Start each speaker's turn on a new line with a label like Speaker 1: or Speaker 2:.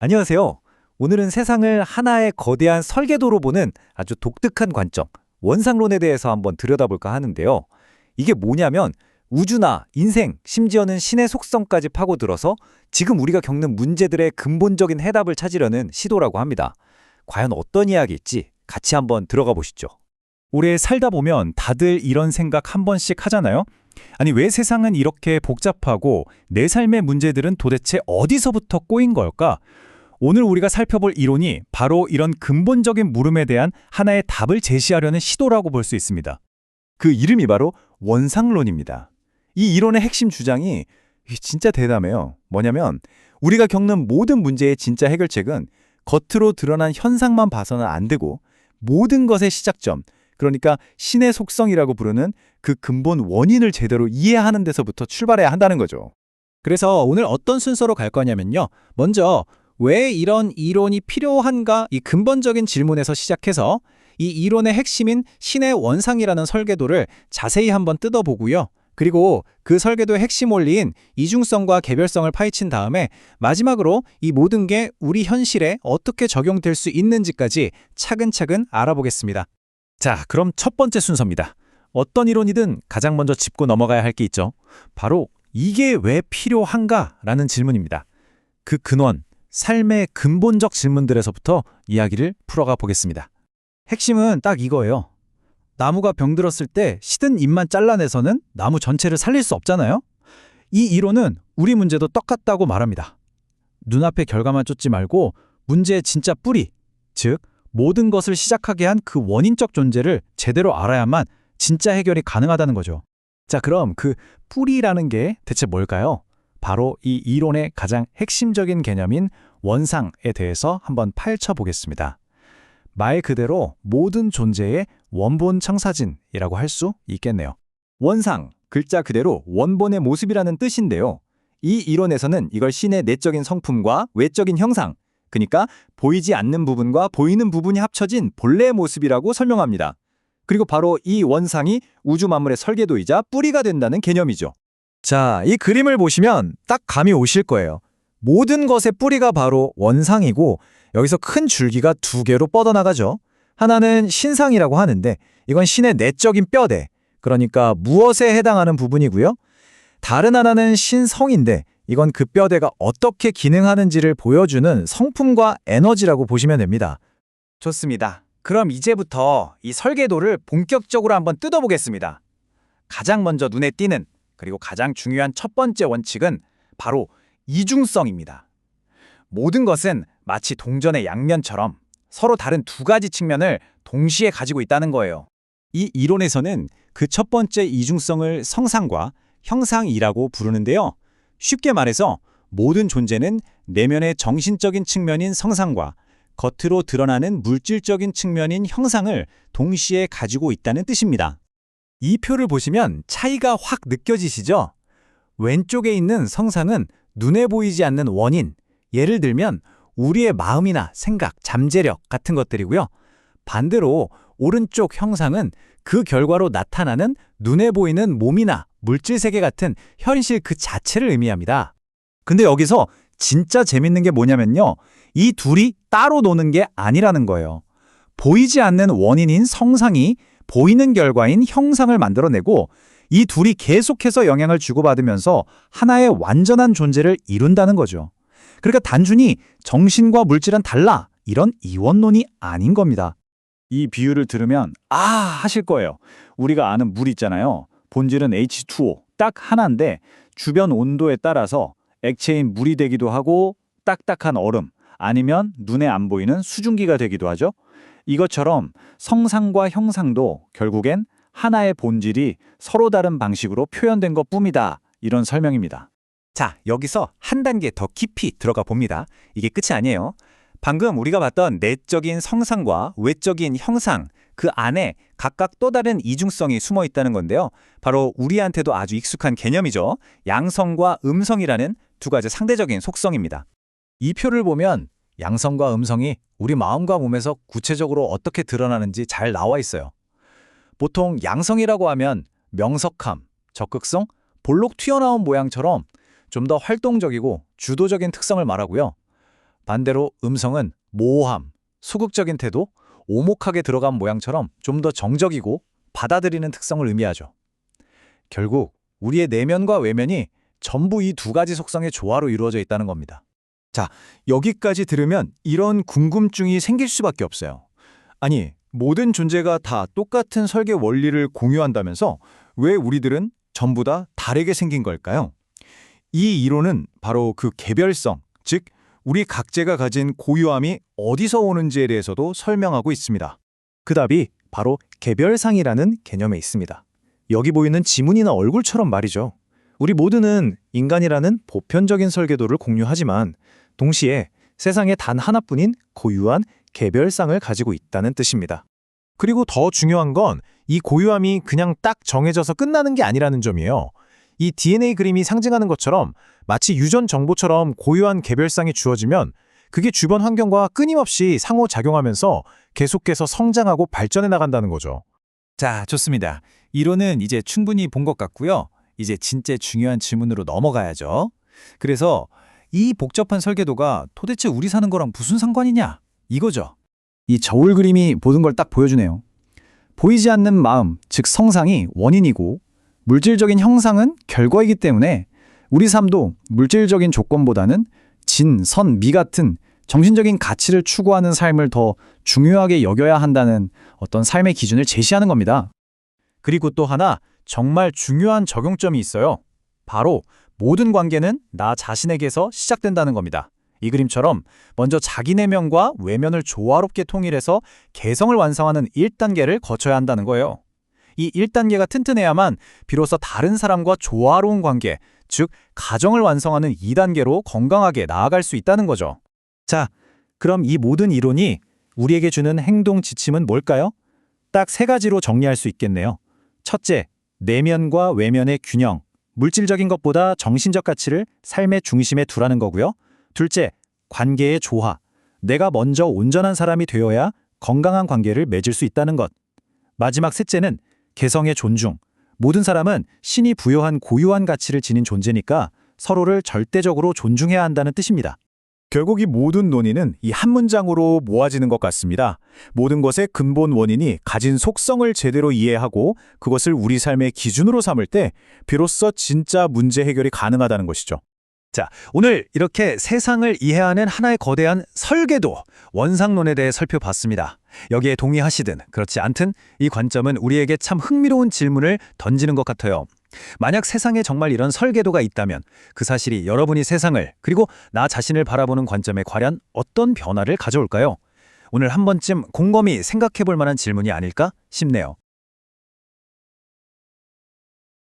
Speaker 1: 안녕하세요. 오늘은 세상을 하나의 거대한 설계도로 보는 아주 독특한 관점, 원상론에 대해서 한번 들여다볼까 하는데요. 이게 뭐냐면 우주나 인생, 심지어는 신의 속성까지 파고들어서 지금 우리가 겪는 문제들의 근본적인 해답을 찾으려는 시도라고 합니다. 과연 어떤 이야기일지 같이 한번 들어가 보시죠.
Speaker 2: 오래 살다 보면 다들 이런 생각 한 번씩 하잖아요. 아니, 왜 세상은 이렇게 복잡하고 내 삶의 문제들은 도대체 어디서부터 꼬인 걸까? 오늘 우리가 살펴볼 이론이 바로 이런 근본적인 물음에 대한 하나의 답을 제시하려는 시도라고 볼 수 있습니다.
Speaker 1: 그 이름이 바로 원상론입니다. 이 이론의 핵심 주장이 진짜 대담해요. 뭐냐면 우리가 겪는 모든 문제의 진짜 해결책은 겉으로 드러난 현상만 봐서는 안 되고 모든 것의 시작점, 그러니까 신의 속성이라고 부르는 그 근본 원인을 제대로 이해하는 데서부터 출발해야 한다는 거죠.
Speaker 3: 그래서 오늘 어떤 순서로 갈 거냐면요. 먼저 왜 이런 이론이 필요한가 이 근본적인 질문에서 시작해서 이 이론의 핵심인 신의 원상이라는 설계도를 자세히 한번 뜯어보고요. 그리고 그 설계도의 핵심 원리인 이중성과 개별성을 파헤친 다음에 마지막으로 이 모든 게 우리 현실에 어떻게 적용될 수 있는지까지 차근차근 알아보겠습니다.
Speaker 2: 자, 그럼 첫 번째 순서입니다. 어떤 이론이든 가장 먼저 짚고 넘어가야 할 게 있죠. 바로 이게 왜 필요한가라는 질문입니다. 그 근원, 삶의 근본적 질문들에서부터 이야기를 풀어가 보겠습니다.
Speaker 3: 핵심은 딱 이거예요. 나무가 병들었을 때 시든 잎만 잘라내서는 나무 전체를 살릴 수 없잖아요. 이 이론은 우리 문제도 똑같다고 말합니다. 눈앞의 결과만 쫓지 말고 문제의 진짜 뿌리, 즉 모든 것을 시작하게 한 그 원인적 존재를 제대로 알아야만 진짜 해결이 가능하다는 거죠.
Speaker 2: 자, 그럼 그 뿌리라는 게 대체 뭘까요? 바로 이 이론의 가장 핵심적인 개념인 원상에 대해서 한번 파헤쳐 보겠습니다. 말 그대로 모든 존재의 원본 청사진이라고 할 수 있겠네요.
Speaker 1: 원상, 글자 그대로 원본의 모습이라는 뜻인데요. 이 이론에서는 이걸 신의 내적인 성품과 외적인 형상, 그러니까 보이지 않는 부분과 보이는 부분이 합쳐진 본래의 모습이라고 설명합니다. 그리고 바로 이 원상이 우주 만물의 설계도이자 뿌리가 된다는 개념이죠. 자, 이 그림을 보시면 딱 감이 오실 거예요. 모든 것의 뿌리가 바로 원상이고 여기서 큰 줄기가 두 개로 뻗어나가죠. 하나는 신상이라고 하는데 이건 신의 내적인 뼈대, 그러니까 무엇에 해당하는 부분이고요. 다른 하나는 신성인데 이건 그 뼈대가 어떻게 기능하는지를 보여주는 성품과 에너지라고 보시면 됩니다. 좋습니다. 그럼 이제부터 이 설계도를 본격적으로 한번 뜯어보겠습니다. 가장 먼저 눈에 띄는 그리고 가장 중요한 첫 번째 원칙은 바로 이중성입니다. 모든 것은 마치 동전의 양면처럼 서로 다른 두 가지 측면을 동시에 가지고 있다는 거예요.
Speaker 2: 이 이론에서는 그 첫 번째 이중성을 성상과 형상이라고 부르는데요. 쉽게 말해서 모든 존재는 내면의 정신적인 측면인 성상과 겉으로 드러나는 물질적인 측면인 형상을 동시에 가지고 있다는 뜻입니다.
Speaker 1: 이 표를 보시면 차이가 확 느껴지시죠? 왼쪽에 있는 성상은 눈에 보이지 않는 원인, 예를 들면 우리의 마음이나 생각, 잠재력 같은 것들이고요. 반대로 오른쪽 형상은 그 결과로 나타나는 눈에 보이는 몸이나 물질 세계 같은 현실 그 자체를 의미합니다. 근데 여기서 진짜 재밌는 게 뭐냐면요. 이 둘이 따로 노는 게 아니라는 거예요. 보이지 않는 원인인 성상이 보이는 결과인 형상을 만들어내고 이 둘이 계속해서 영향을 주고받으면서 하나의 완전한 존재를 이룬다는 거죠. 그러니까 단순히 정신과 물질은 달라 이런 이원론이 아닌 겁니다.
Speaker 2: 이 비유를 들으면 하실 거예요. 우리가 아는 물 있잖아요. 본질은 H2O, 딱 하나인데 주변 온도에 따라서 액체인 물이 되기도 하고 딱딱한 얼음, 아니면 눈에 안 보이는 수증기가 되기도 하죠. 이것처럼 성상과 형상도 결국엔 하나의 본질이 서로 다른 방식으로 표현된 것뿐이다. 이런 설명입니다.
Speaker 1: 자, 여기서 한 단계 더 깊이 들어가 봅니다. 이게 끝이 아니에요. 방금 우리가 봤던 내적인 성상과 외적인 형상, 그 안에 각각 또 다른 이중성이 숨어 있다는 건데요. 바로 우리한테도 아주 익숙한 개념이죠. 양성과 음성이라는 두 가지 상대적인 속성입니다. 이 표를 보면 양성과 음성이 우리 마음과 몸에서 구체적으로 어떻게 드러나는지 잘 나와 있어요. 보통 양성이라고 하면 명석함, 적극성, 볼록 튀어나온 모양처럼 좀 더 활동적이고 주도적인 특성을 말하고요.
Speaker 3: 반대로 음성은 모호함, 소극적인 태도, 오목하게 들어간 모양처럼 좀 더 정적이고 받아들이는 특성을 의미하죠. 결국 우리의 내면과 외면이 전부 이 두 가지 속성의 조화로 이루어져 있다는 겁니다.
Speaker 1: 자, 여기까지 들으면 이런 궁금증이 생길 수밖에 없어요. 아니, 모든 존재가 다 똑같은 설계 원리를 공유한다면서 왜 우리들은 전부 다 다르게 생긴 걸까요? 이 이론은 바로 그 개별성, 즉 우리 각자가 가진 고유함이 어디서 오는지에 대해서도 설명하고 있습니다. 그 답이 바로 개별상이라는 개념에 있습니다. 여기 보이는 지문이나 얼굴처럼 말이죠. 우리 모두는 인간이라는 보편적인 설계도를 공유하지만 동시에 세상에 단 하나뿐인 고유한 개별상을 가지고 있다는 뜻입니다. 그리고 더 중요한 건 이 고유함이 그냥 딱 정해져서 끝나는 게 아니라는 점이에요. 이 DNA 그림이 상징하는 것처럼 마치 유전 정보처럼 고유한 개별상이 주어지면 그게 주변 환경과 끊임없이 상호작용하면서 계속해서 성장하고 발전해 나간다는 거죠.
Speaker 3: 자, 좋습니다. 이론은 이제 충분히 본 것 같고요. 이제 진짜 중요한 질문으로 넘어가야죠. 그래서 이 복잡한 설계도가 도대체 우리 사는 거랑 무슨 상관이냐? 이거죠. 이 저울 그림이 모든 걸 딱 보여주네요. 보이지 않는 마음, 즉 성상이 원인이고 물질적인 형상은 결과이기 때문에 우리 삶도 물질적인 조건보다는 진, 선, 미 같은 정신적인 가치를 추구하는 삶을 더 중요하게 여겨야 한다는 어떤 삶의 기준을 제시하는 겁니다. 그리고 또 하나 정말 중요한 적용점이 있어요. 바로 모든 관계는 나 자신에게서 시작된다는 겁니다. 이 그림처럼 먼저 자기 내면과 외면을 조화롭게 통일해서 개성을 완성하는 1단계를 거쳐야 한다는 거예요. 이 1단계가 튼튼해야만 비로소 다른 사람과 조화로운 관계, 즉 가정을 완성하는 2단계로 건강하게 나아갈 수 있다는 거죠. 자, 그럼 이 모든 이론이 우리에게 주는 행동 지침은 뭘까요? 딱 3가지로 정리할 수 있겠네요. 첫째, 내면과 외면의 균형, 물질적인 것보다 정신적 가치를 삶의 중심에 두라는 거고요. 둘째, 관계의 조화, 내가 먼저 온전한 사람이 되어야 건강한 관계를 맺을 수 있다는 것. 마지막 셋째는 개성의 존중, 모든 사람은 신이 부여한 고유한 가치를 지닌 존재니까 서로를 절대적으로 존중해야 한다는 뜻입니다.
Speaker 1: 결국 이 모든 논의는 이 한 문장으로 모아지는 것 같습니다. 모든 것의 근본 원인이 가진 속성을 제대로 이해하고 그것을 우리 삶의 기준으로 삼을 때 비로소 진짜 문제 해결이 가능하다는 것이죠.
Speaker 3: 자, 오늘 이렇게 세상을 이해하는 하나의 거대한 설계도, 원상론에 대해 살펴봤습니다. 여기에 동의하시든 그렇지 않든 이 관점은 우리에게 참 흥미로운 질문을 던지는 것 같아요. 만약 세상에 정말 이런 설계도가 있다면 그 사실이 여러분이 세상을 그리고 나 자신을 바라보는 관점에 과연 어떤 변화를 가져올까요? 오늘 한 번쯤 곰곰이 생각해 볼 만한 질문이 아닐까 싶네요.